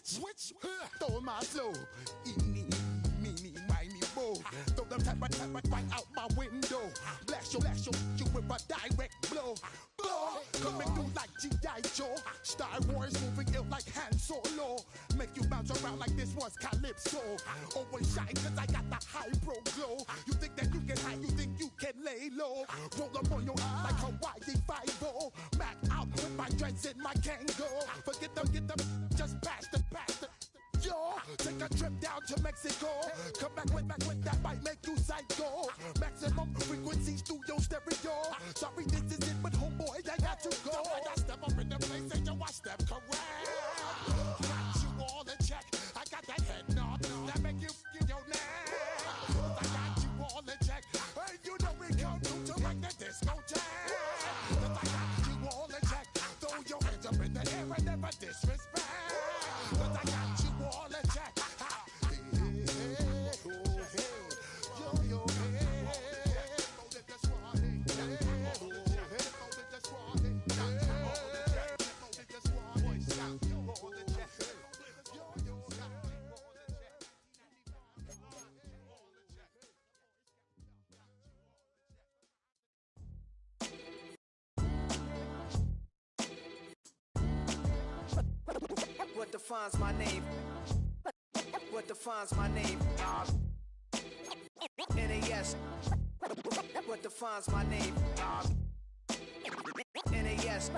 switch, throw my flow. Eeny, meeny, miny, mo. Throw them type right out my window. Blast you with a direct blow. Blow, coming through like G.I. Joe. Star Wars moving ill like Han Solo. Make you bounce around like this was Calypso. Always shine cause I got the high pro glow. You think that you can hide, you think you can lay low. Roll up on your eyes like Hawaii 5-0. Mac out with my dreads in my Kango. Forget them, just pass the. Yo, take a trip down to Mexico. Come back with that might make you psycho. Maximum frequencies through your stereo. Sorry, this is it, but homeboy, I got to go. I step up in the place and yo, I step correct. Got you all in check. I got that head nod that make you feel your neck. I got you all in check. Hey, you know we come through to make the disco jack. I got you all in check. Throw your hands up in the air and never disrespect. I got you all in check. What defines my name? What defines my name? NAS. What defines my name? NAS.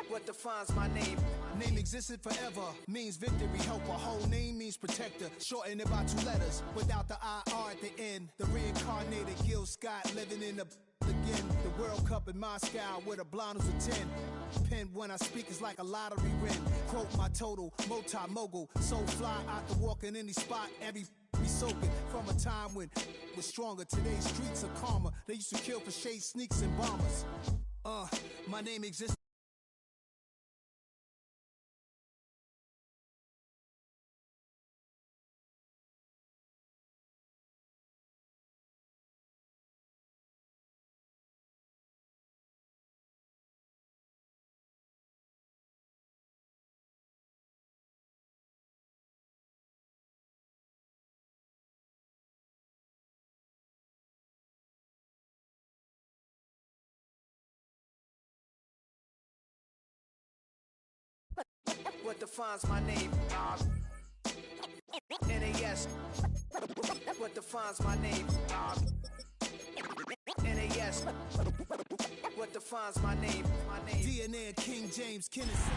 What defines my name? Name existed forever, means victory, helper. Whole name means protector. Shorten it by 2 letters, without the IR at the end. The reincarnated Gil Scott living in the again. The World Cup in Moscow with a blonde who's a 10. Pen when I speak is like a lottery win. Quote my total, multi-mogul. So fly, I can walk in any spot, every be soaking. From a time when it was stronger. Today's streets are calmer. They used to kill for shade sneaks and bombers. My name exists. What defines my name? NAS. What defines my name? NAS. What defines my name? DNA and King James, Kenneth.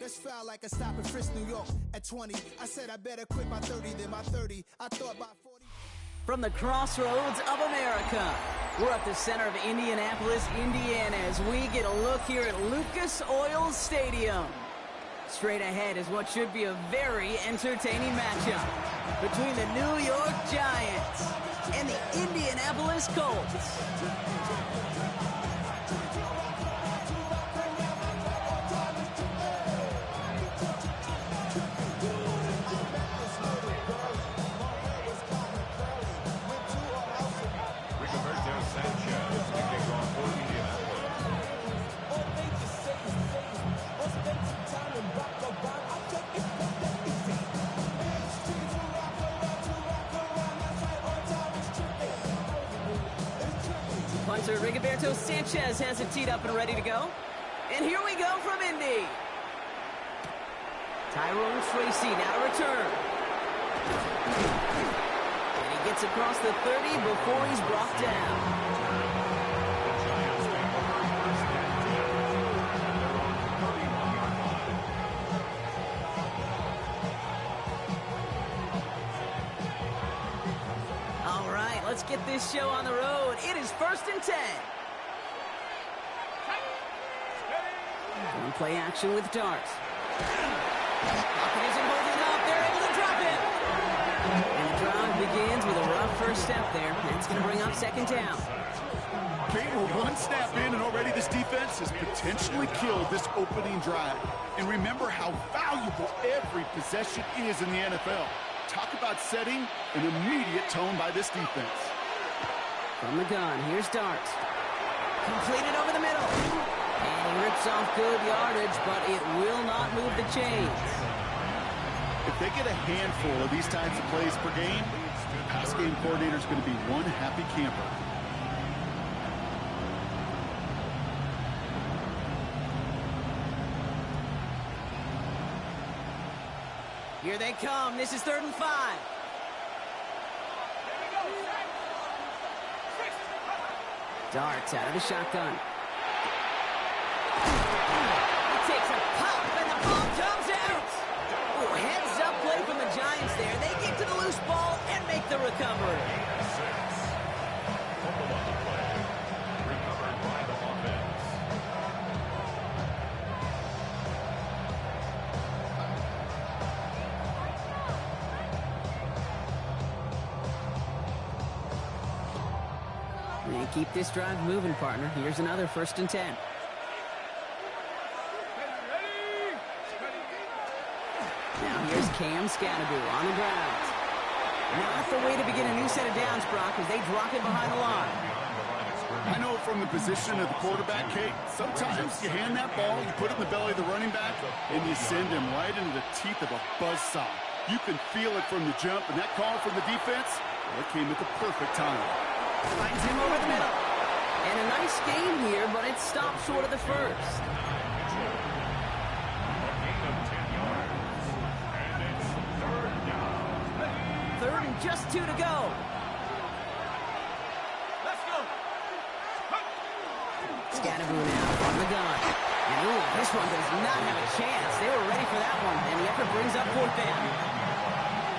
Let's foul like a stop in Frisk, New York at 20. I said I better quit by 30 than my 30. I thought by 40. From the crossroads of America, we're at the center of Indianapolis, Indiana, as we get a look here at Lucas Oil Stadium. Straight ahead is what should be a very entertaining matchup between the New York Giants and the Indianapolis Colts. Punter Rigoberto Sanchez has it teed up and ready to go. And here we go from Indy. Tyrone Tracy now to return. And he gets across the 30 before he's brought down. All right, let's get this show on the road. It is 1st and 10. And play action with Dart. Pocket isn't holding up. They're able to drop it. And the drive begins with a rough first step there. That's going to bring up 2nd down. Kate, we're 1 snap in, and already this defense has potentially killed this opening drive. And remember how valuable every possession is in the NFL. Talk about setting an immediate tone by this defense. From the gun, here's Dart. Completed over the middle. And he rips off good yardage, but it will not move the chains. If they get a handful of these types of plays per game, the pass game coordinator is going to be one happy camper. Here they come. This is 3rd and 5. Darts out of the shotgun. He takes a pop, and the ball comes out. Ooh, heads-up play from the Giants there. They get to the loose ball and make the recovery. And keep this drive moving, partner. Here's another 1st and 10. Now here's Cam Scatterby on the ground. Not the way to begin a new set of downs, Brock, as they drop it behind the line. I know from the position of the quarterback, Kate, sometimes you hand that ball, you put it in the belly of the running back, and you send him right into the teeth of a buzzsaw. You can feel it from the jump, and that call from the defense, well, it came at the perfect time. Finds him over the middle. And a nice game here, but it stopped short of the first. Third and just 2 to go. Let's go. Scatterby now on the gun. And ooh, this one does not have a chance. They were ready for that one, and the effort brings up 4th down.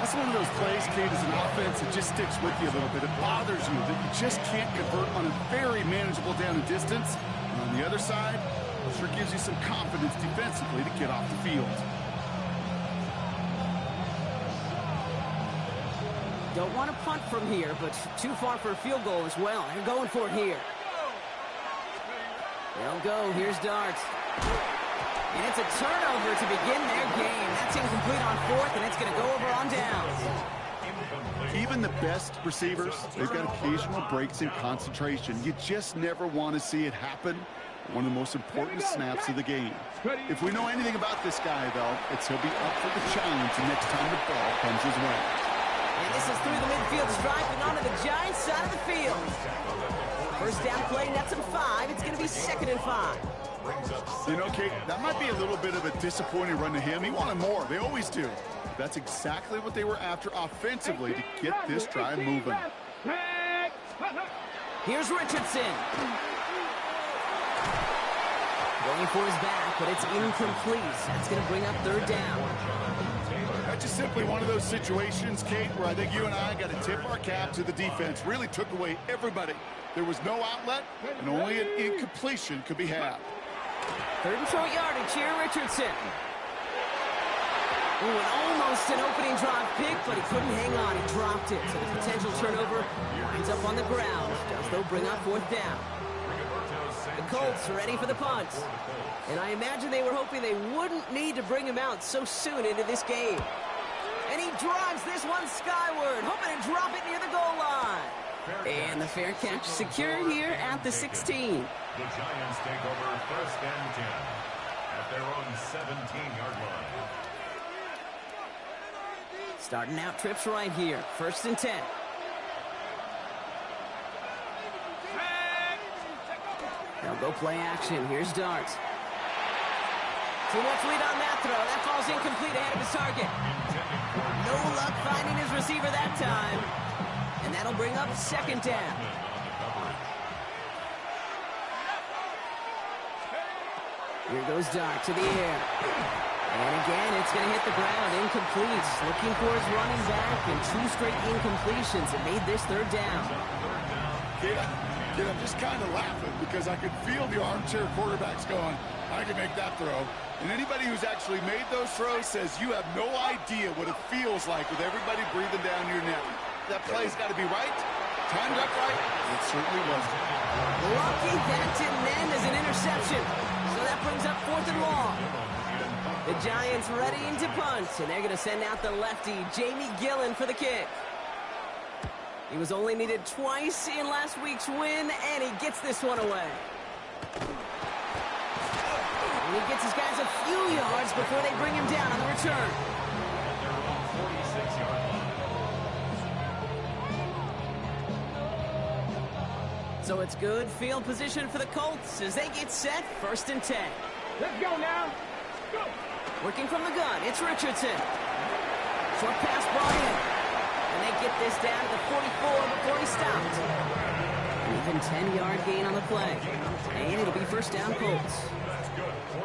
That's one of those plays, Kate, as an offense that just sticks with you a little bit. It bothers you that you just can't convert on a very manageable down and distance. And on the other side, it sure gives you some confidence defensively to get off the field. Don't want to punt from here, but too far for a field goal as well. They're going for it here. They'll go. Here's Darts. And it's a turnover to begin their game. That's incomplete on 4th, and it's going to go over on downs. Even the best receivers, they've got occasional breaks in concentration. You just never want to see it happen. One of the most important snaps of the game. If we know anything about this guy, though, it's he'll be up for the challenge the next time the ball comes his way. And this is through the midfield stripe and onto the Giants side of the field. First down play, nets him 5. It's going to be 2nd and 5. You know, Kate, that might be a little bit of a disappointing run to him. He wanted more. They always do. That's exactly what they were after offensively to get this drive moving. Here's Richardson. Going for his back, but it's incomplete. That's going to bring up 3rd down. That's just simply one of those situations, Kate, where I think you and I got to tip our cap to the defense. Really took away everybody. There was no outlet, and only an incompletion could be had. 3rd and short yardage here, Richardson. Ooh, and almost an opening drive pick, but he couldn't hang on. He dropped it. So the potential turnover winds up on the ground. Does, though, bring up 4th down. The Colts are ready for the punt. And I imagine they were hoping they wouldn't need to bring him out so soon into this game. And he drives this one skyward, hoping to drop it near the goal line. And the fair catch secure here at the 16. The Giants take over 1st and 10 at their own 17-yard line. Starting out trips right here. 1st and 10. They'll go play action. Here's Darts. Too much lead on that throw. That falls incomplete ahead of his target. No luck finding his receiver that time. And that'll bring up 2nd down. Here goes Dart to the air. And again, it's going to hit the ground. Incomplete. Looking for his running back, and 2 straight incompletions. It made this 3rd down. Kid, I'm just kind of laughing because I could feel the armchair quarterbacks going, I can make that throw. And anybody who's actually made those throws says you have no idea what it feels like with everybody breathing down your neck. That play's got to be right, timed up right. It certainly wasn't. Lucky that didn't end as an interception. So that brings up 4th and long. The Giants readying to punt, and they're going to send out the lefty, Jamie Gillen, for the kick. He was only needed twice in last week's win, and he gets this one away. And he gets his guys a few yards before they bring him down on the return. At their own 46-yard line. So it's good field position for the Colts as they get set, 1st and 10. Let's go now. Go. Working from the gun, it's Richardson. Short pass brought in. And they get this down to the 44 before he stopped. An even 10-yard gain on the play. And it'll be 1st down Colts.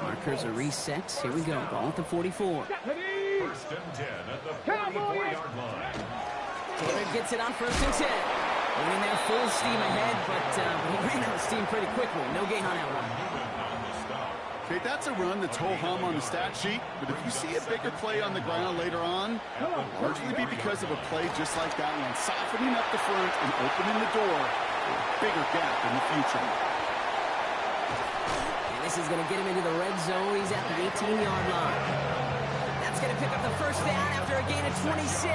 Markers are reset. Here we go. Ball at the 44. 1st and 10 at the 44-yard line. Taylor gets it on 1st and 10. Moving there full steam ahead, but he ran out of steam pretty quickly. No gain on that one. Okay, that's a run that's ho-hum on the stat sheet, but if you see a bigger play on the ground later on, it'll largely be because of a play just like that one, softening up the front and opening the door for a bigger gap in the future. And this is going to get him into the red zone. He's at the 18-yard line. That's going to pick up the 1st down after a gain of 26.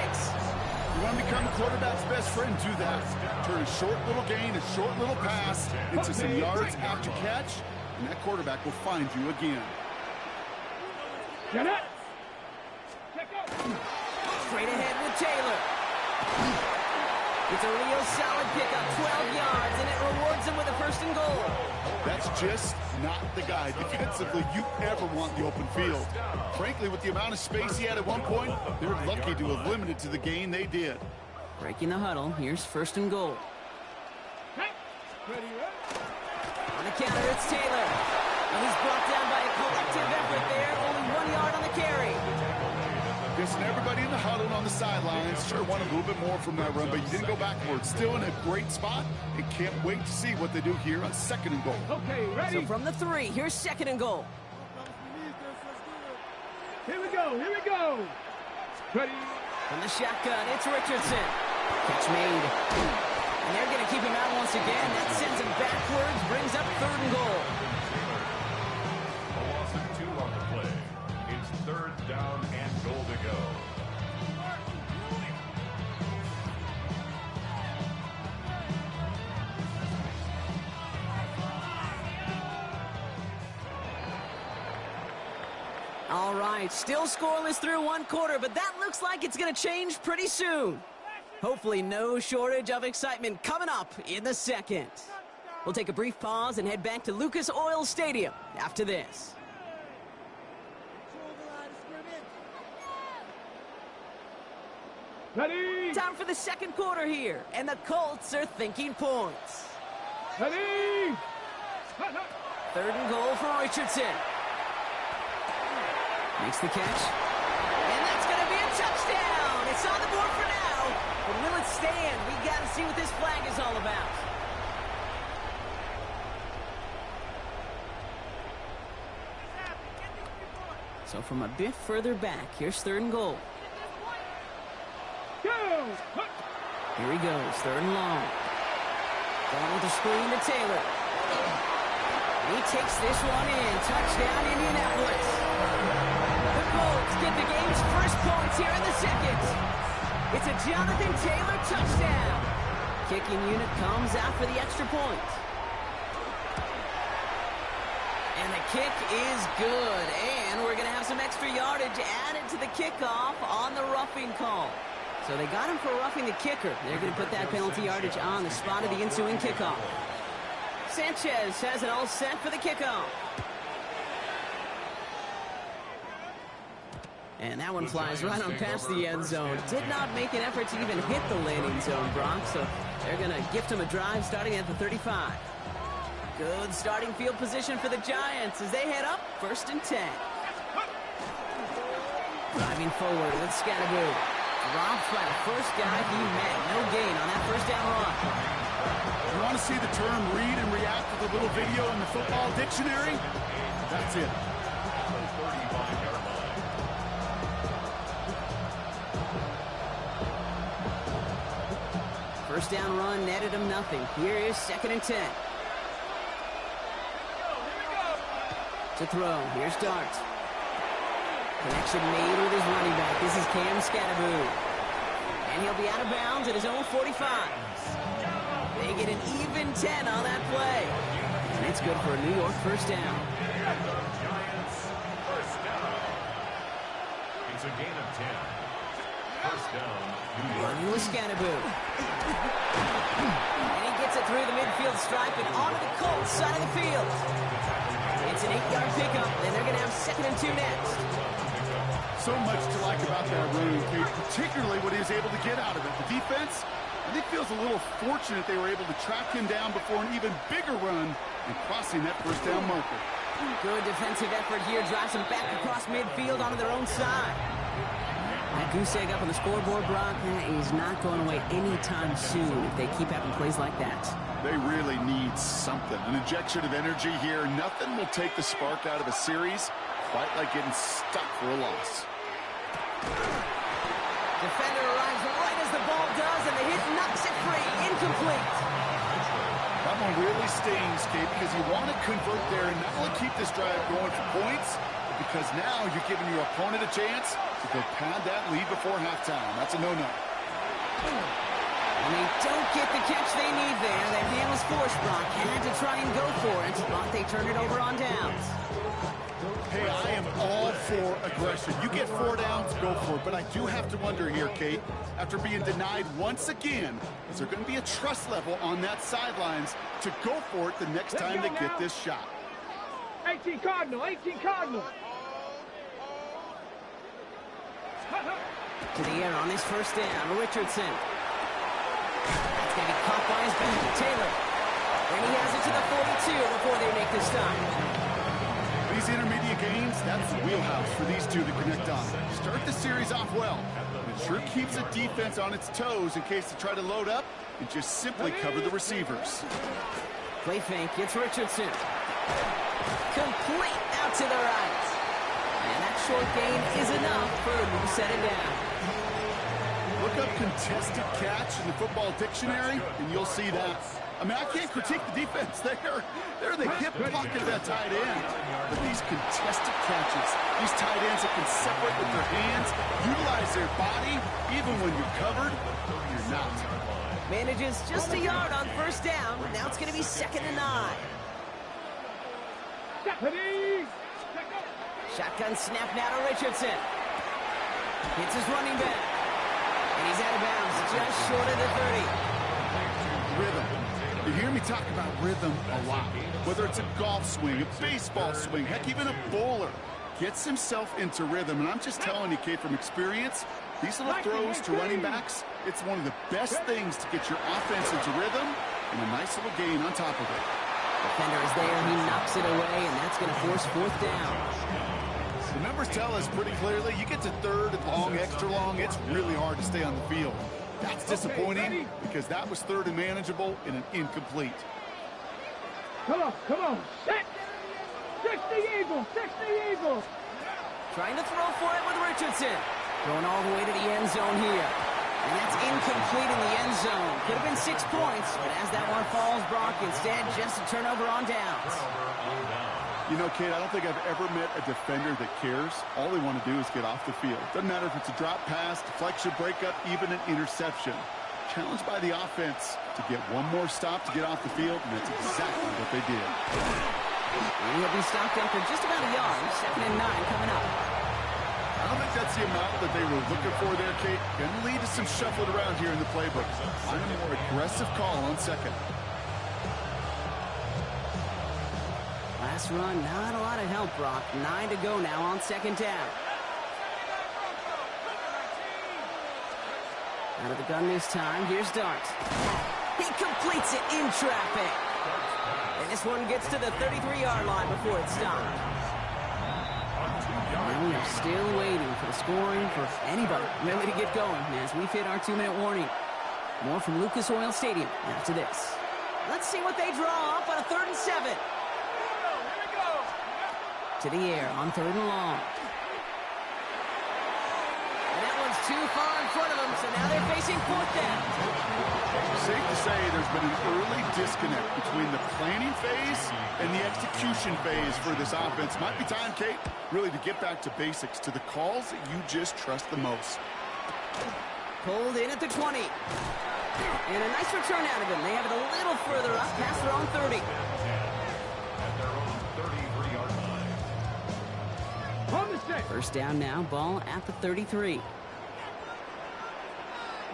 You want to become a quarterback's best friend, do that. Turn a short little gain, a short little pass into some yards after catch, and that quarterback will find you again. Get it. Straight ahead with Taylor. It's a real solid pickup, 12 yards, and it rewards him with a 1st and goal. That's just not the guy defensively you ever want the open field. Frankly, with the amount of space he had at one point, they're lucky to have limited to the gain they did. Breaking the huddle, here's 1st and goal. On the counter, it's Taylor. And he's brought down by a collective effort there, only 1 yard on the carry. Guessing everybody in the huddle and on the sidelines sure wanted a little bit more from that run, but you didn't go backwards. Still in a great spot, and can't wait to see what they do here on 2nd and goal. Okay, ready? So from the 3, here's 2nd and goal. Here we go. Here we go. Ready? From the shotgun, it's Richardson. Catch made. And they're going to keep him out once again. That sends him backwards, brings up 3rd and goal. A loss of 2 on the play. It's 3rd down and goal to go. All right, still scoreless through 1 quarter, but that looks like it's going to change pretty soon. Hopefully no shortage of excitement coming up in the 2nd. We'll take a brief pause and head back to Lucas Oil Stadium after this. Ready? Time for the 2nd quarter here, and the Colts are thinking points. Ready? 3rd and goal for Richardson. Makes the catch. And that's going to be a touchdown. It's on the board for now. But will it stand? We got to see what this flag is all about. So from a bit further back, here's 3rd and goal. Go! Here he goes, 3rd and long. Going with the screen to Taylor. He takes this one in. Touchdown, Indianapolis. The Colts get the game's first points here in the 2nd. It's a Jonathan Taylor touchdown. Kicking unit comes out for the extra point. And the kick is good. And we're going to have some extra yardage added to the kickoff on the roughing call. So they got him for roughing the kicker. They're going to put that penalty yardage on the spot of the ensuing kickoff. Sanchez has it all set for the kickoff. And that one flies right on past the end zone. Did not make an effort to even hit the landing zone, Brock. So they're going to gift him a drive starting at the 35. Good starting field position for the Giants as they head up 1st and 10. Driving forward with Scatteroo. Dropped by the first guy he met. No gain on that 1st down run. You want to see the term read and react with a little video in the football dictionary? That's it. 35-yard line. First down run netted him nothing. Here is 2nd and 10. To throw. Here's Dart. Connection made with his running back. This is Cam Scatteroo. And he'll be out of bounds at his own 45. They get an even 10 on that play. And it's good for a New York first down. Giants first down. It's a gain of 10. First down, New York. Lewis Scannaboo. And he gets it through the midfield stripe and onto the Colts side of the field. It's an 8-yard pickup, and they're going to have 2nd and 2 next. So much to like about that run, Kate, particularly what he was able to get out of it. The defense, I think, feels a little fortunate they were able to track him down before an even bigger run and crossing that first down marker. Good defensive effort here. Drives them back across midfield onto their own side. That goose egg up on the scoreboard, Brock, is not going away anytime soon if they keep having plays like that. They really need something. An injection of energy here. Nothing will take the spark out of a series quite like getting stuck for a loss. Defender arrives right as the ball does, and the hit knocks it free. Incomplete. That one really stings, Kate, because you want to convert there and not only keep this drive going for points, but because now you're giving your opponent a chance to go pad that lead before halftime. That's a no-no. And they don't get the catch they need there. That hand was forced, Brock. Had to try and go for it, but they turned it over on downs. Hey, I am all for aggression. You get 4 downs, go for it. But I do have to wonder here, Kate, after being denied once again, is there going to be a trust level on that sidelines to go for it the next time they get this shot? 18 Cardinal, 18 Cardinal. To the air on his first down, Richardson. That's going to be caught by his back, Taylor. And he has it to the 42 before they make the stop. These intermediate gains, that's the wheelhouse for these two to connect on. Start the series off well. It sure keeps the defense on its toes in case they try to load up and just simply cover the receivers. Play fake, it's Richardson. Complete out to the right. And that short gain is enough for them to set it down. Look up contested catch in the football dictionary, and you'll see that. I mean, I can't critique the defense. They're the hip pocket of that tight end. But these contested catches, these tight ends that can separate with their hands, utilize their body, even when you're covered, you're not. Manages just a yard on first down. Now it's going to be 2nd and 9. Shotgun snap now to Richardson. Hits his running back. And he's out of bounds, just short of the 30. Rhythm. You hear me talk about rhythm a lot. Whether it's a golf swing, a baseball swing, heck, even a bowler gets himself into rhythm. And I'm just telling you, Kate, from experience, these little throws to running backs, it's one of the best things to get your offense into rhythm and a nice little gain on top of it. Defender is there, he knocks it away, and that's going to force 4th down. The numbers tell us pretty clearly, you get to 3rd and long, extra long, it's really hard to stay on the field. That's disappointing because that was 3rd and manageable and an incomplete. Come on. Set. 6 the Eagles, 6 the Eagles. Trying to throw for it with Richardson. Going all the way to the end zone here. And that's incomplete in the end zone. Could have been 6 points, but as that one falls, Brock, instead just a turnover on downs. You know, Kate, I don't think I've ever met a defender that cares. All they want to do is get off the field. Doesn't matter if it's a drop pass, deflection, breakup, even an interception. Challenged by the offense to get one more stop to get off the field, and that's exactly what they did. And he'll be stopped after just about a yard. 2nd and 9 coming up. I don't think that's the amount that they were looking for there, Kate. Going to lead to some shuffling around here in the playbook. Find a more aggressive call on 2nd. Last run, not a lot of help, Brock. 9 to go now on 2nd down. Out of the gun this time, here's Dart. He completes it in traffic. And this one gets to the 33-yard line before it's stopped. And we are still waiting for the scoring for anybody really to get going as we've hit our 2-minute warning. More from Lucas Oil Stadium after this. Let's see what they draw up on a 3rd and 7. To the air on 3rd and long. And that one's too far in front of them, so now they're facing 4th down. Safe to say there's been an early disconnect between the planning phase and the execution phase for this offense. Might be time, Kate, really to get back to basics, to the calls that you just trust the most. Pulled in at the 20. And a nice return out of him. They have it a little further up past their own 30. First down now, ball at the 33.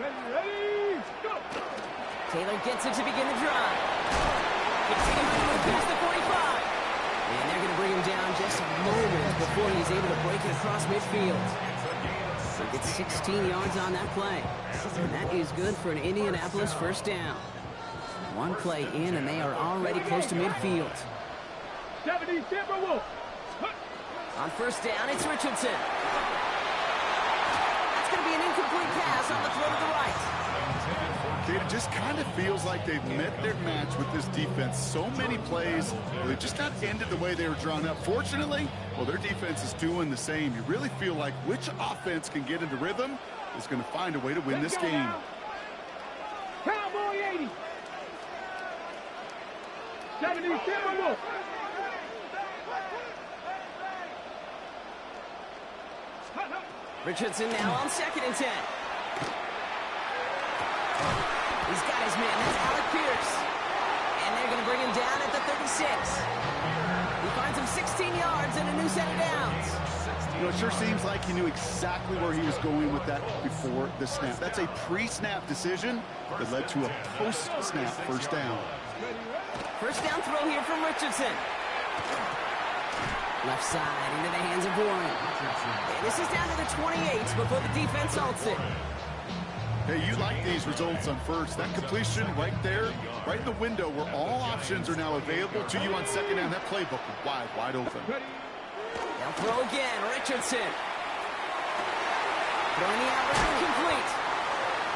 Ready, go! Taylor gets it to begin the drive. Gets it past the 45. And they're going to bring him down just moments before he's able to break it across midfield. So he gets 16 yards on that play. And that is good for an Indianapolis first down. One play in, and they are already close to midfield. 70 Timberwolves. On first down, it's Richardson. That's going to be an incomplete pass on the throw to the right. It just kind of feels like they've met their match with this defense. So many plays, they've just not ended the way they were drawn up. Fortunately, well, their defense is doing the same. You really feel like which offense can get into rhythm is going to find a way to win this game. Cowboy 80. 70 Timberwolves. Richardson now on 2nd and 10. He's got his man. That's Alec Pierce. And they're going to bring him down at the 36. He finds him 16 yards and a new set of downs. You know, it sure seems like he knew exactly where he was going with that before the snap. That's a pre-snap decision that led to a post-snap first down. First down throw here from Richardson. Left side into the hands of Warren. And this is down to the 28 before the defense halts it. Hey, you like these results on first. That completion right there, right in the window where all options are now available to you on second down. That playbook is wide open. They'll throw again. Richardson. Throwing the out route complete.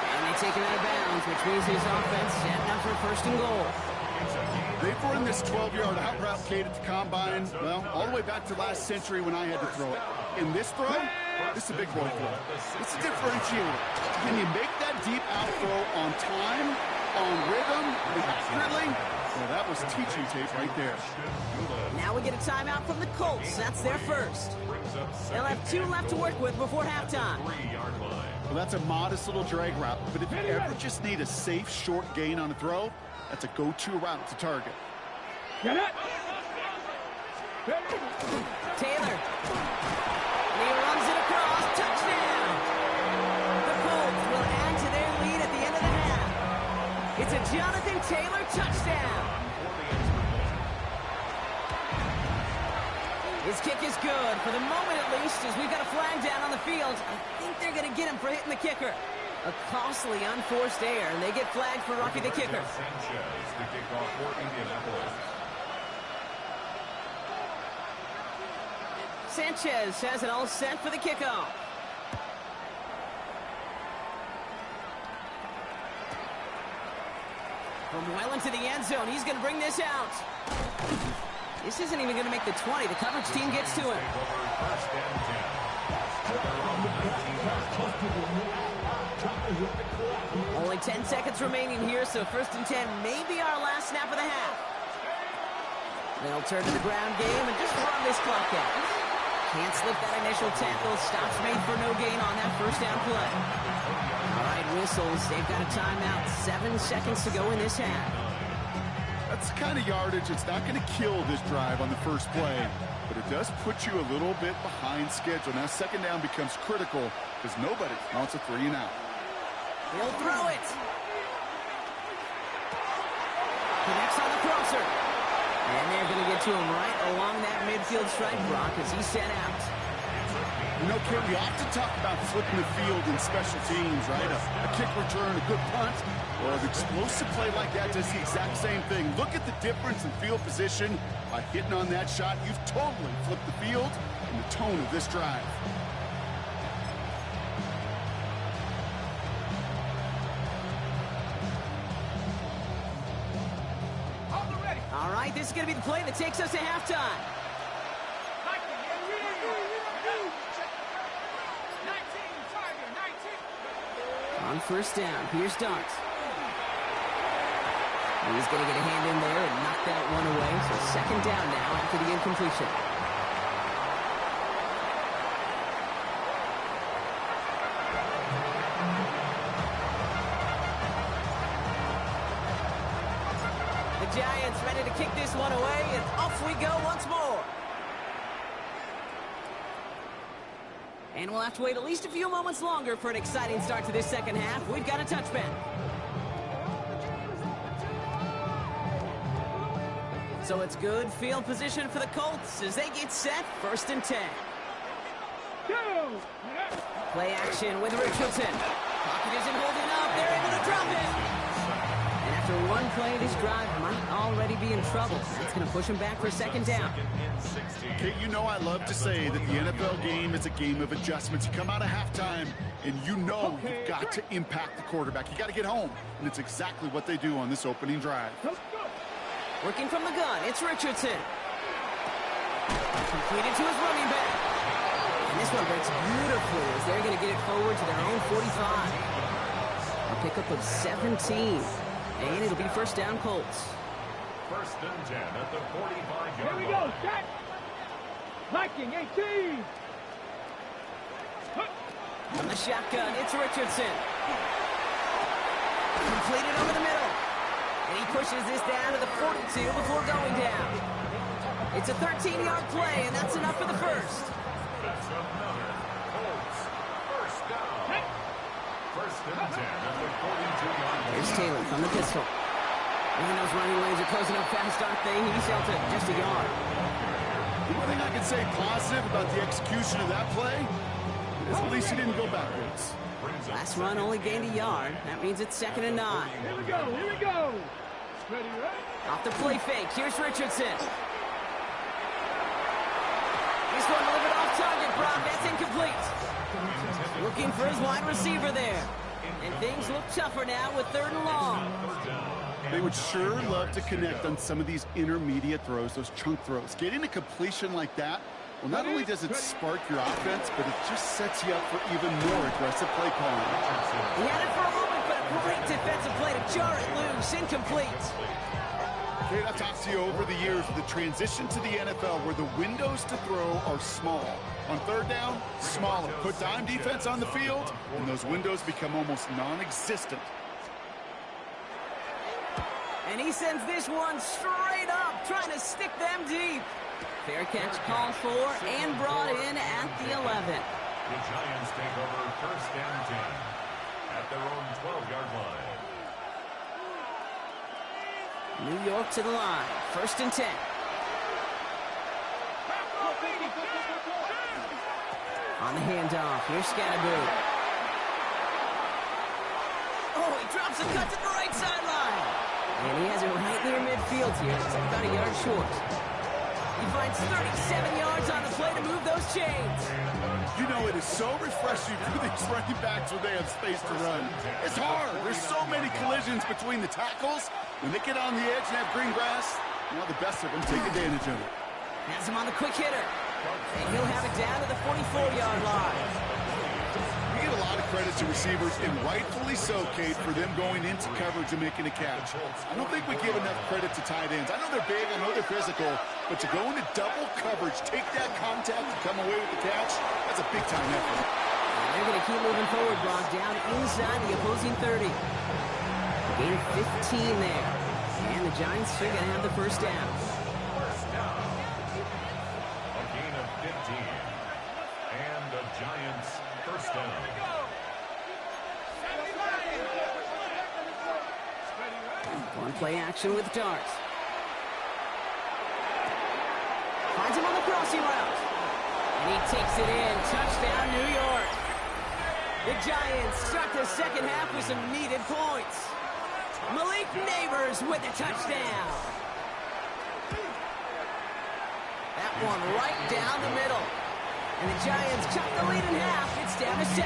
And they take him out of bounds, which means his offense setting up for first and goal. They've run this 12-yard out route, Kate, at the combine, well, all the way back to last century when I had to throw it. In this throw, this is a big boy throw. It's a differentiator. Can you make that deep out throw on time, on rhythm, accurately? Well, that was teaching tape right there. Now we get a timeout from the Colts. That's their first. They'll have 2 left to work with before halftime. Well, that's a modest little drag route, but if you ever just need a safe, short gain on a throw, that's a go-to route to target. Get it! Taylor. He runs it across. Touchdown! The Colts will add to their lead at the end of the half. It's a Jonathan Taylor touchdown. His kick is good, for the moment at least, as we've got a flag down on the field. I think they're going to get him for hitting the kicker. A costly unforced error, and they get flagged for Rocky the kicker. Sanchez, the kickoff for Indianapolis. Sanchez has it all set for the kickoff. From well into the end zone, he's going to bring this out. This isn't even going to make the 20. The coverage team gets to him. First and 10. Only 10 seconds remaining here, so first and 10 may be our last snap of the half. They'll turn to the ground game and just run this clock out. Can't slip that initial tackle. Stops made for no gain on that first down play. All right, whistles. They've got a timeout. 7 seconds to go in this half. That's the kind of yardage it's not going to kill this drive on the first play, but it does put you a little bit behind schedule. Now second down becomes critical because nobody wants a 3-and-out. He'll throw it. Connects on the crosser. And they're going to get to him right along that midfield stripe, Brock, as he's set out. You know, Kate, we often talk about flipping the field in special teams, right? A kick return, a good punt. Well, an explosive play like that does the exact same thing. Look at the difference in field position. By hitting on that shot, you've totally flipped the field and the tone of this drive. All right, this is going to be the play that takes us to halftime. On first down, Pierce Dart. He's going to get a hand in there and knock that one away. So second down now after the incompletion. The Giants ready to kick this one away, and off we go once more. And we'll have to wait at least a few moments longer for an exciting start to this second half. We've got a touchback. So it's good field position for the Colts as they get set, 1st and 10. Play action with Richardson. Pocket isn't holding up. They're able to drop it. And after one play, this drive might already be in trouble. It's going to push him back for 2nd down. Kate, you know I love to say that the NFL game is a game of adjustments. You come out of halftime, and you know you've got to impact the quarterback. You got to get home, and it's exactly what they do on this opening drive. Working from the gun, it's Richardson. Completed to his running back. And this one breaks beautifully as they're going to get it forward to their own 45. A pickup of 17. And it'll be 1st down Colts. 1st and 10 at the 45-yard line. Here we go, set. Viking 18. From the shotgun, it's Richardson. Completed over the middle. And he pushes this down to the 42 before going down. It's a 13-yard play, and that's enough for the first. That's another Colts 1st down. 1st and 10 at the 42-yard line. Here's Taylor from the pistol. Man, those running lanes are closing up fast, aren't they? He's held to just a yard. The one thing I can say positive about the execution of that play is at least he didn't go backwards. Last run only gained a yard. That means it's 2nd and 9. Here we go, here we go. Ready, right? Off the play fake, here's Richardson. This one delivered off target, Brock. That's incomplete. Looking for his wide receiver there. And things look tougher now with 3rd and long. They would sure love to connect on some of these intermediate throws, those chunk throws. Getting a completion like that, well, not only does it spark your offense, but it just sets you up for even more aggressive play calling. He had it for a moment, but a great defensive play to jar it loose. Incomplete. Kate, I've talked to you over the years of the transition to the NFL where the windows to throw are small. On 3rd down, smaller. Put dime defense on the field, and those windows become almost non-existent. And he sends this one straight up, trying to stick them deep. Fair catch called for and brought in at the 11. The Giants take over 1st and 10 at their own 12-yard line. New York to the line, 1st and 10. On the handoff, here's Scatterboo. Oh, he drops a cut to the right sideline. And he has it right near midfield here. It's about a yard short. He finds 37 yards on the play to move those chains. You know, it is so refreshing for these running backs when they have space to run. It's hard. There's so many collisions between the tackles. When they get on the edge and have green grass, now the best of them take advantage of it. Has him on the quick hitter. And he'll have it down to the 44-yard line. We get a lot of credit to receivers, and rightfully so, Kate, for them going into coverage and making a catch. I don't think we give enough credit to tight ends. I know they're big, I know they're physical, but to go into double coverage, take that contact, and come away with the catch, that's a big-time effort. And they're going to keep moving forward, Brock, down inside the opposing 30. Gain of 15 there. And the Giants are going to have the 1st down. First down. A gain of 15. And the Giants 1st down. One play action with Dart. Finds him on the crossing route. And he takes it in. Touchdown, New York. The Giants start the second half with some needed points. Malik Neighbors with the touchdown. That one right down the middle. And the Giants cut the lead in half. It's down to 7.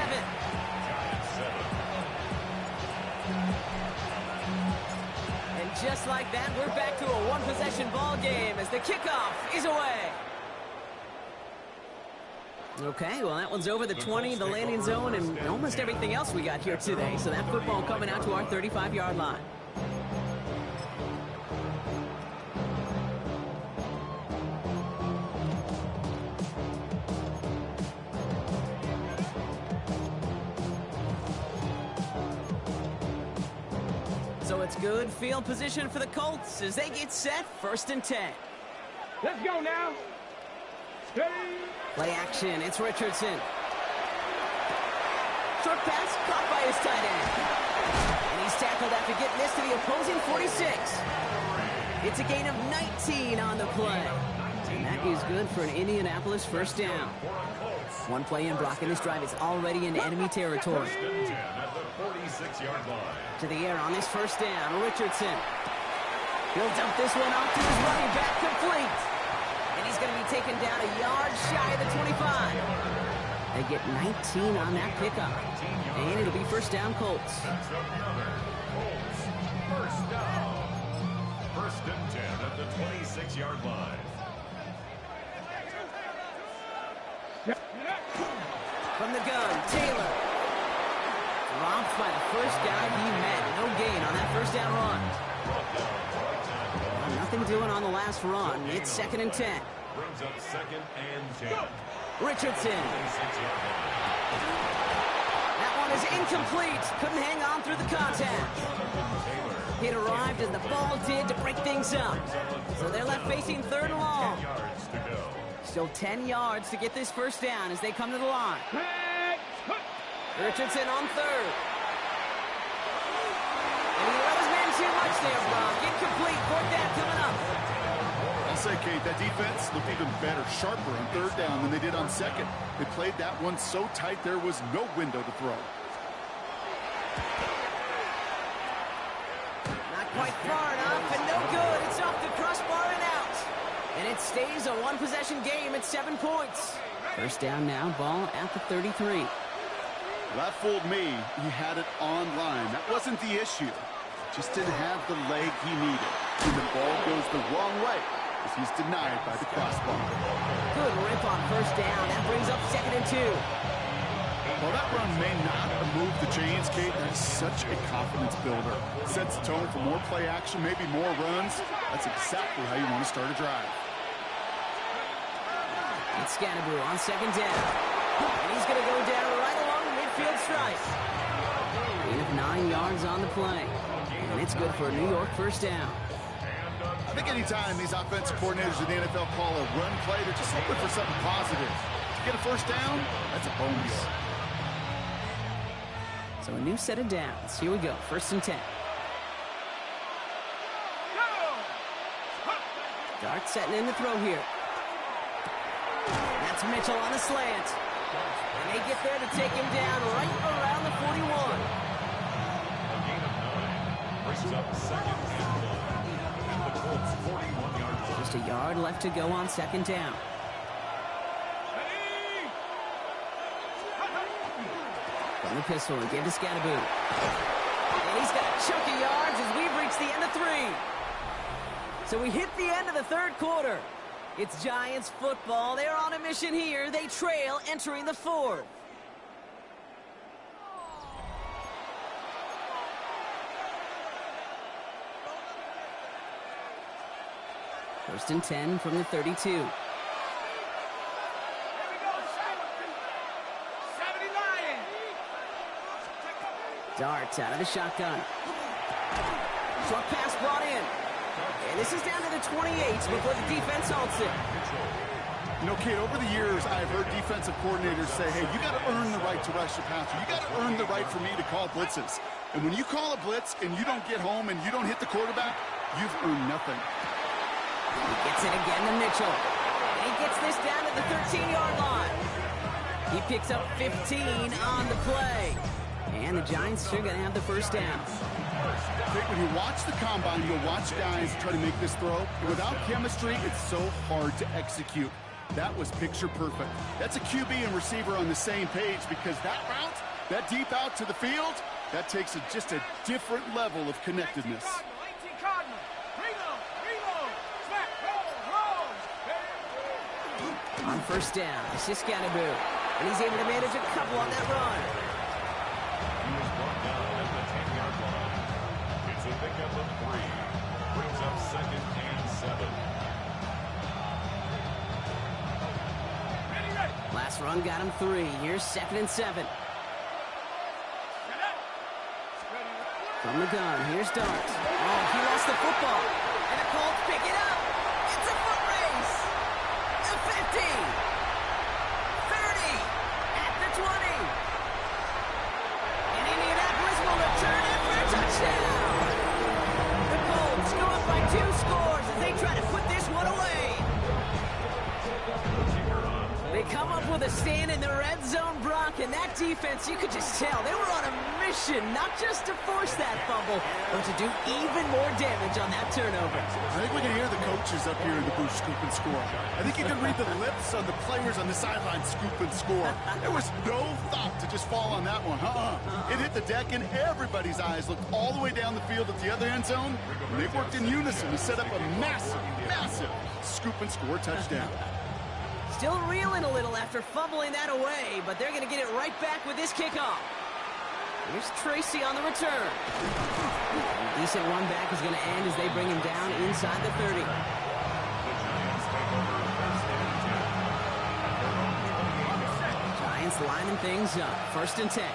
And just like that, we're back to a one-possession ball game as the kickoff is away. Okay, well, that one's over the 20, the landing zone, and almost everything else we got here today. So that football coming out to our 35-yard line. So it's good field position for the Colts as they get set, 1st and 10. Let's go now. Steady. Play action, it's Richardson. Short pass caught by his tight end. And he's tackled after getting this to the opposing 46. It's a gain of 19 on the play. And that is good for an Indianapolis first down. One play in blocking this drive is already in enemy territory. First and 10 at the 46-yard line. To the air on this first down, Richardson. He'll dump this one off to his running back, complete. And he's going to be taken down a yard shy of the 25. They get 19 on that pickup. And it'll be first down, Colts. That's the cover. Colts, first down. First and 10 at the 26-yard line. From the gun, Taylor. Dropped by the first guy he met. No gain on that first down run. Well, nothing doing on the last run. It's second and 10. Brings up second and 10. Richardson. That one is incomplete. Couldn't hang on through the contact. It arrived as the ball did to break things up. So they're left facing third and long. 10 yards to go. Still 10 yards to get this first down as they come to the line. Richardson on third. And he let his man too much there, Brock. Incomplete. Fourth down coming up. I'll say, Kate, that defense looked even better, sharper on third down than they did on second. They played that one so tight there was no window to throw. Not quite far enough, and no good. It's off the crossbar and out. And it stays a one-possession game at 7 points. First down now, ball at the 33. That fooled me. He had it on line. That wasn't the issue. Just didn't have the leg he needed. And the ball goes the wrong way as he's denied by the crossbar. Good rip on first down. That brings up second and 2. While that run may not have moved the chains, Kate, that is such a confidence builder. Sets the tone for more play action, maybe more runs. That's exactly how you want to start a drive. It's Scannaboo on second down. And he's going to go down right along the midfield stripe. Gain of 9 yards on the play. And it's good for a New York first down. I think anytime these offensive coordinators in the NFL call a run play, they're just hoping for something positive. To get a first down, that's a bonus. So a new set of downs. Here we go. First and 10. Dart setting in the throw here. That's Mitchell on the slant. And they get there to take him down right around the 41. A gain of 9. Brings up second and 1. At the Colts 41-yard line. Just a yard left to go on second down. From the pistol and give to Scannaboo. And he's got a chunk of yards as we've reached the end of 3. So we hit the end of the third quarter. It's Giants football. They're on a mission here. They trail entering the fourth. First and 10 from the 32. Dart out of the shotgun. Short pass brought in. And this is down to the 28 before the defense halts it. You know, Kate, over the years, I've heard defensive coordinators say, hey, you got to earn the right to rush your passer. You got to earn the right for me to call blitzes. And when you call a blitz and you don't get home and you don't hit the quarterback, you've earned nothing. He gets it again to Mitchell. And he gets this down to the 13-yard line. He picks up 15 on the play. And the Giants are going to have the first down. When you watch the combine, you'll watch guys try to make this throw. Without chemistry, it's so hard to execute. That was picture perfect. That's a QB and receiver on the same page because that route, that deep out to the field, that takes just a different level of connectedness. On first down, it's Scannaboo. And he's able to manage a couple on that run. He was brought down at the 10-yard line. It's a pickup of 3. Brings up second and 7. Last run got him 3. Here's second and 7. From the gun, here's Dart. Oh, he lost the football. And the Colts pick it up. It's a foot race. The 50. 30. At the 20. the stand in the red zone, Brock, and that defense, you could just tell they were on a mission, not just to force that fumble, but to do even more damage on that turnover. I think we can hear the coaches up here in the booth scoop and score. I think you can read the lips on the players on the sideline scoop and score. There was no thought to just fall on that one. It hit the deck, and everybody's eyes looked all the way down the field at the other end zone, and they worked in unison to set up a massive, massive scoop and score touchdown. Still reeling a little after fumbling that away, but they're going to get it right back with this kickoff. Here's Tracy on the return. A decent run back is going to end as they bring him down inside the 30. Giants lining things up. 1st and 10.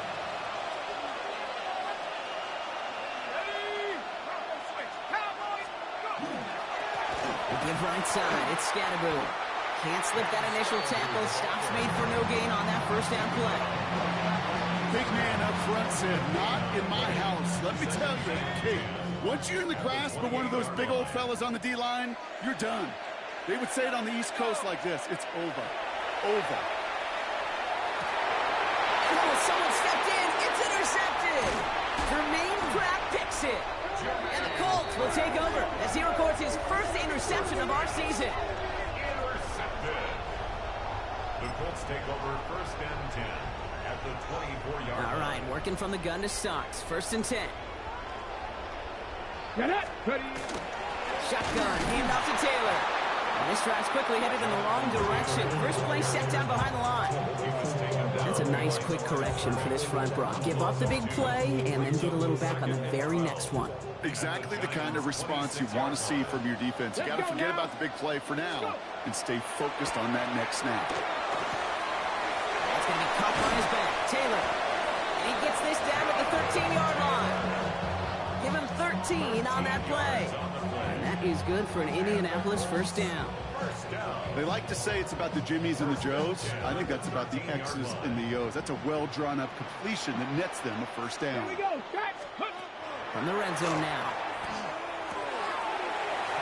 Give right side. It's Scatterboom. Can't slip that initial tackle. Stops made for no gain on that 1st down play. Big man up front said, not in my house. Let me tell you, hey, once you're in the grasp of one of those big old fellas on the D-line, you're done. They would say it on the East Coast like this. It's over. Over. Oh, someone stepped in. It's intercepted. Jermaine Pratt picks it. And the Colts will take over as he records his 1st interception of our season. The Colts take over 1st and 10 at the 24-yard line. All right, working from the gun to start. 1st and 10. Get it. Ready. Shotgun, handoff to Taylor. And this drive's quickly headed in the wrong direction. First play set down behind the line. That's a nice quick correction for this front, Brock. Give up the big play and then get a little back on the very next one. Exactly the kind of response you want to see from your defense. You got to forget about the big play for now and stay focused on that next snap. That's going to be caught on his back. Taylor. And he gets this down at the 13-yard line. Give him 13 on that play. And that is good for an Indianapolis 1st down. They like to say it's about the Jimmies and the Joes. I think that's about the X's and the O's. That's a well-drawn-up completion that nets them a 1st down. Here we go. From the red zone now.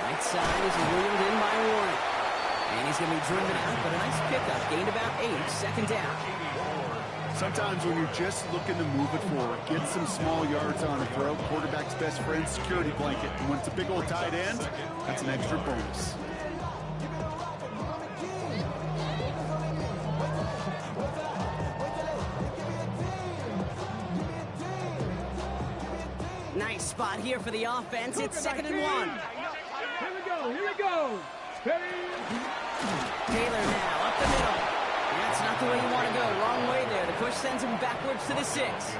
Right side is wheeled in by Warren. And he's going to be driven out, but a nice pickup. Gained about 8, 2nd down. Sometimes when you're just looking to move it forward, get some small yards on a throw, quarterback's best friend, security blanket. And when it's a big old tight end, that's an extra bonus. Nice spot here for the offense. It's 2nd and 1. Here we go. Here we go. Steady. Taylor now up the middle. That's not the way you want to go. Wrong way there. The push sends him backwards to the 6.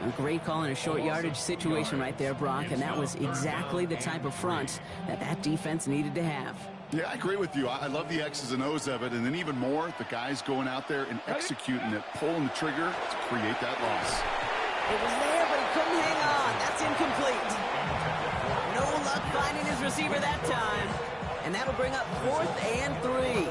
A great call in a short yardage situation right there, Brock, and that was exactly the type of front that defense needed to have. Yeah, I agree with you. I love the X's and O's of it, and then even more, the guys going out there and executing it, pulling the trigger to create that loss. It was there, but he couldn't hang on. That's incomplete. No luck finding his receiver that time, and that'll bring up 4th and 3.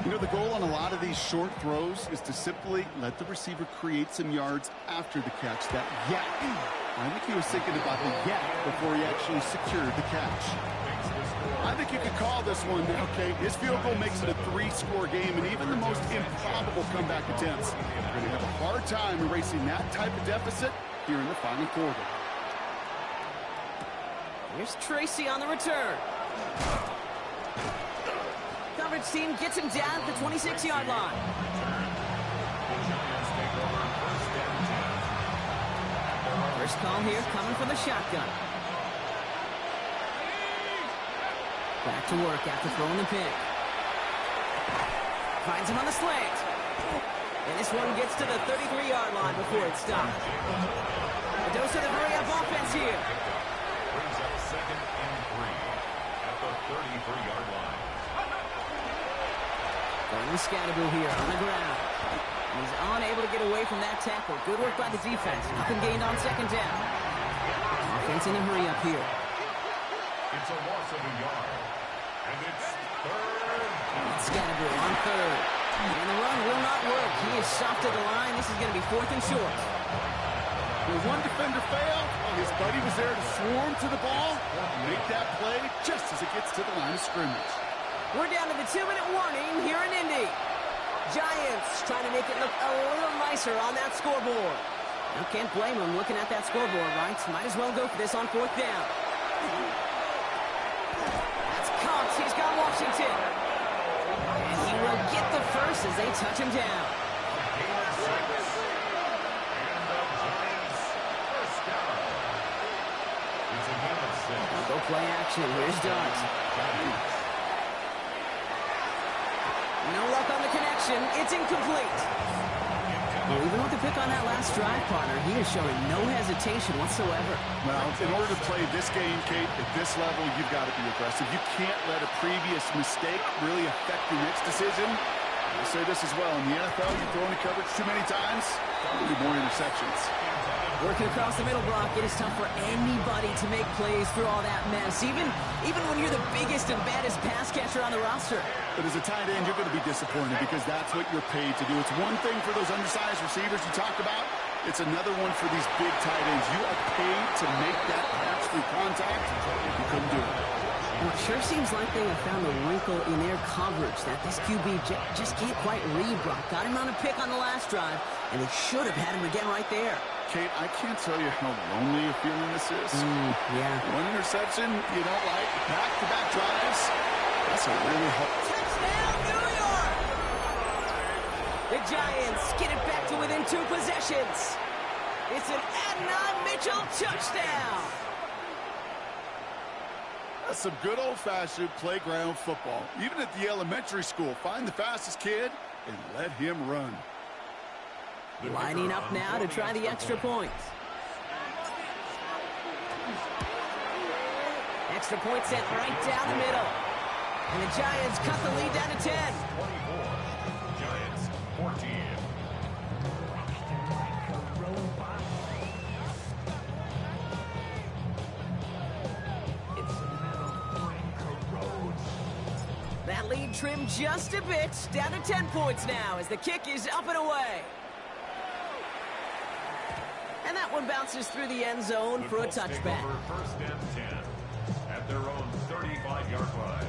You know, the goal on a lot of these short throws is to simply let the receiver create some yards after the catch. That yak. I think he was thinking about the yak before he actually secured the catch. I think you could call this one now, Kate. His field goal makes it a 3-score game, and even the most improbable comeback attempts are going to have a hard time erasing that type of deficit here in the final quarter. Here's Tracy on the return. Coverage team gets him down at the 26-yard line. First call here coming from the shotgun. Back to work after throwing the pick. Finds him on the slant. And this one gets to the 33-yard line before it stops. A dose of the hurry-up offense here. Brings up 2nd and 3 at the 33-yard line. Going with Scatterboom here on the ground. He's unable to get away from that tackle. Good work by the defense. Nothing gained on 2nd down. Offense in a hurry-up here. It's a loss of a yard. And it's 3rd. Scatterboom on 3rd. And the run will not work. He is soft at the line. This is going to be 4th and short. When one defender failed, his buddy was there to swarm to the ball and make that play just as it gets to the line of scrimmage. We're down to the 2-minute warning here in Indy. Giants trying to make it look a little nicer on that scoreboard. I can't blame him looking at that scoreboard, right? Might as well go for this on 4th down. That's caught. He's got Washington. And he will get the first as they touch him down. Go play action. Here's Dart. No luck on the connection. It's incomplete. Well, even with the pick on that last drive, partner, he is showing no hesitation whatsoever. Well, in order to play this game, Kate, at this level, you've got to be aggressive. You can't let a previous mistake really affect your next decision. I'll say this as well. In the NFL, you throw into coverage too many times, there'll be more interceptions. Working across the middle block, it is tough for anybody to make plays through all that mess, even when you're the biggest and baddest pass catcher on the roster. But as a tight end, you're going to be disappointed because that's what you're paid to do. It's one thing for those undersized receivers you talked about. It's another one for these big tight ends. You are paid to make that catch through contact. You couldn't do it. Well, it sure seems like they have found a wrinkle in their coverage that this QB just can't quite read, Brock. Got him on a pick on the last drive, and they should have had him again right there. Kate, I can't tell you how lonely a feeling this is. Yeah. One interception you don't like, back-to-back drives. That's a really hard... Touchdown, New York! The Giants get it back to within 2 possessions. It's an Adnan Mitchell touchdown. That's some good old-fashioned playground football. Even at the elementary school, find the fastest kid and let him run. Lining up now to try the extra point. Extra point sent right down the middle. And the Giants cut the lead down to 10. 24. Giants 14. That lead trimmed just a bit. Down to 10 points now as the kick is up and away. And that one bounces through the end zone for a touchback. First and 10 at their own 35-yard line.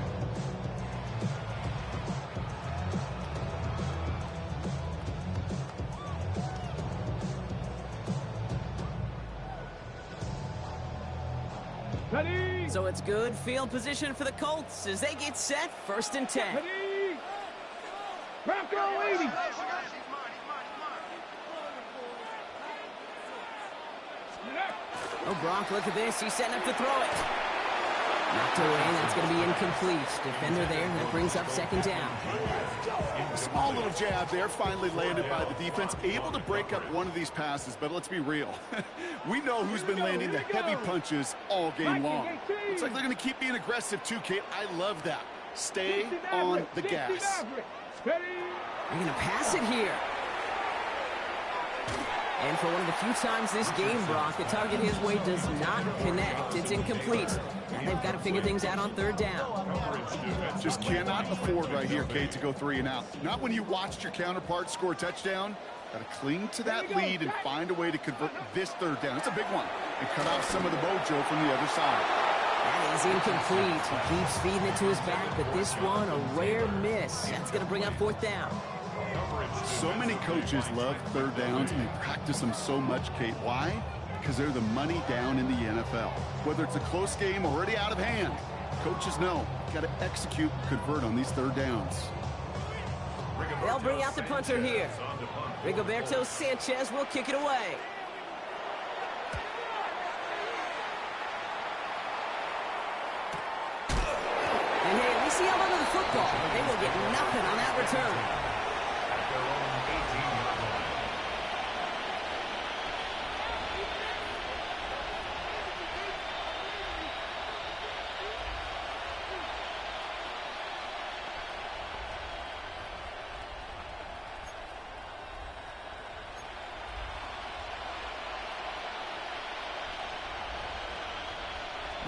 Ready? So it's good field position for the Colts as they get set. 1st and 10. Ready? Bronco 80. Oh, Brock, look at this. He's setting up to throw it. Knocked away. That's going to be incomplete. Defender there. That brings up 2nd down. A small little jab there, finally landed by the defense. Able to break up one of these passes, but let's be real. We know who's been landing the heavy punches all game long. Looks like they're going to keep being aggressive too, Kate. I love that. Stay on the gas. They're going to pass it here. And for one of the few times this game, Brock, the target his way does not connect. It's incomplete. And they've got to figure things out on 3rd down. Just cannot afford right here, Kate, to go 3 and out. Not when you watched your counterpart score a touchdown. Got to cling to that lead and find a way to convert this 3rd down. It's a big one. And cut off some of the mojo from the other side. That is incomplete. He keeps feeding it to his back, but this one, a rare miss. That's going to bring up 4th down. So many coaches love 3rd downs, and they practice them so much, Kate. Why? Because they're the money down in the NFL. Whether it's a close game already out of hand, coaches know you got to execute and convert on these 3rd downs. They'll bring out the punter here. Rigoberto Sanchez will kick it away. And hey, at least he held onto the football, but they will get nothing on that return.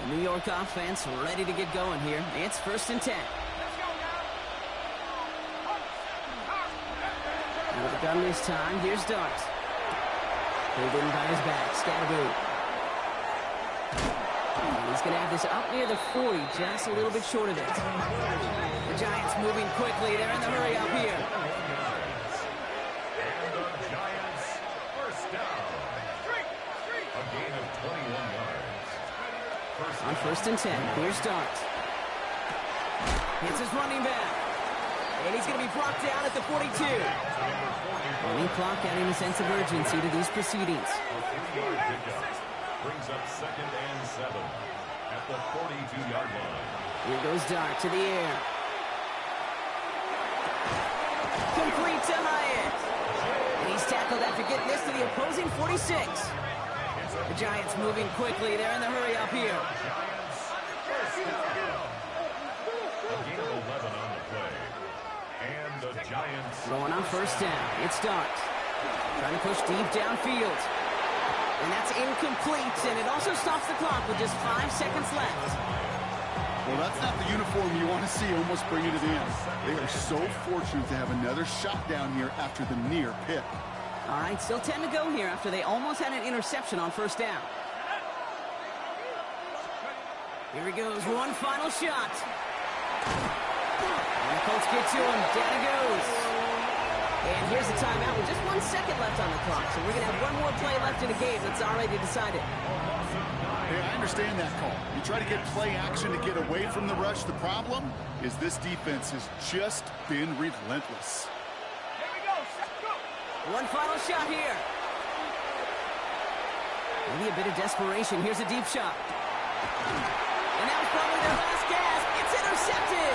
The New York offense ready to get going here. It's 1st and 10. With the gun this time, here's Dart. Pulled in by his back, Scatterboo. And he's going to have this up near the 40, just a little bit short of it. The Giants moving quickly. They're in the hurry up here. And the Giants first down. A gain of 21 yards. On first and 10, here's Dart. Hits his running back. And he's going to be brought down at the 42. Running clock adding a sense of urgency to these proceedings. A 3-yard pickup brings up 2nd and 7 at the 42-yard line. Here goes Dart to the air. Complete to Hyatt. And he's tackled after getting this to the opposing 46. The Giants moving quickly. They're in the hurry up here. Giants first down. A gain of 11 on the play. And the Giants Going on first down. It's Dart. Trying to push deep downfield. And that's incomplete. And it also stops the clock with just 5 seconds left. Well, that's not the uniform you want to see almost bringing it in. They are so fortunate to have another shot down here after the near pick. All right, still 10 to go here after they almost had an interception on first down. Here he goes, one final shot. And the Colts get to him, down he goes. And here's the timeout with just 1 second left on the clock. So we're going to have one more play left in the game that's already decided. Hey, I understand that call. You try to get play action to get away from the rush. The problem is this defense has just been relentless. One final shot here. Maybe a bit of desperation. Here's a deep shot. And that was probably their last gasp. It's intercepted.